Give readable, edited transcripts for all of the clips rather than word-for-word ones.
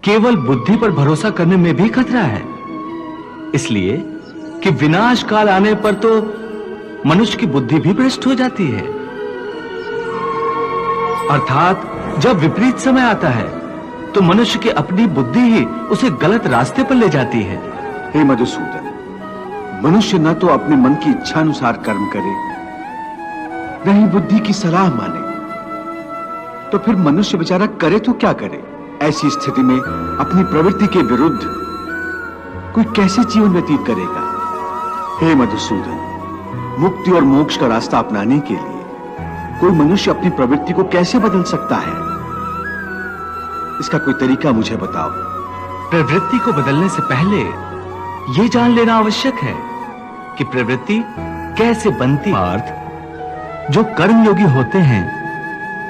केवल बुद्धि पर भरोसा करने में भी खतरा है, इसलिए कि विनाश काल आने पर तो मनुष्य की बुद्धि भी भ्रष्ट हो जाती है। अर्थात जब विपरीत समय आता है तो मनुष्य की अपनी बुद्धि ही उसे गलत रास्ते पर ले जाती है। हे मधुसूदन, मनुष्य न तो अपने मन की इच्छा अनुसार कर्म करे, न ही बुद्धि की सलाह माने, तो फिर मनुष्य बेचारा करे तो क्या करे? ऐसी स्थिति में अपनी प्रवृत्ति के विरुद्ध कोई कैसे जीवन व्यतीत करेगा? हे मधुसूदन, मुक्ति और मोक्ष का रास्ता अपनाने के लिए कोई मनुष्य अपनी प्रवृत्ति को कैसे बदल सकता है? इसका कोई तरीका मुझे बताओ। प्रवृत्ति को बदलने से पहले यह जान लेना आवश्यक है कि प्रवृत्ति कैसे बनती है। अर्थ, जो कर्मयोगी होते हैं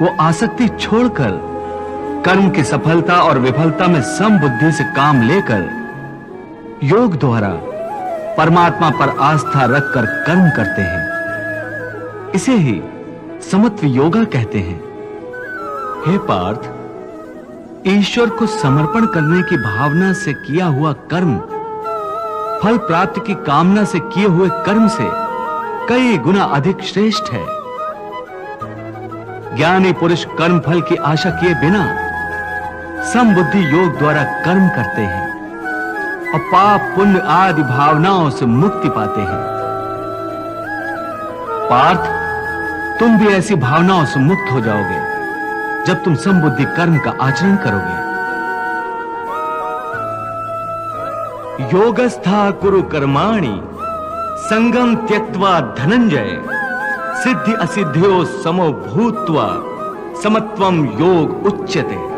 वो आसक्ति छोड़कर कर्म की सफलता और विफलता में समबुद्धि से काम लेकर योग द्वारा परमात्मा पर आस्था रखकर कर्म करते हैं। इसे ही समत्व योगा कहते हैं। हे पार्थ, ईश्वर को समर्पण करने की भावना से किया हुआ कर्म फल प्राप्ति की कामना से किए हुए कर्म से कई गुना अधिक श्रेष्ठ है। ज्ञानी पुरुष कर्म फल की आशा किए बिना समबुद्धि योग द्वारा कर्म करते हैं और पाप पुण्य आदि भावनाओं से मुक्ति पाते हैं। पार्थ, तुम भी ऐसी भावनाओं से मुक्त हो जाओगे जब तुम समबुद्धि कर्म का आचरण करोगे। योगस्था कुरु कर्माणि संगम त्यक्त्वा धनंजय सिद्धि असिद्ध्यो समो भूत्वा समत्वम योग उच्यते।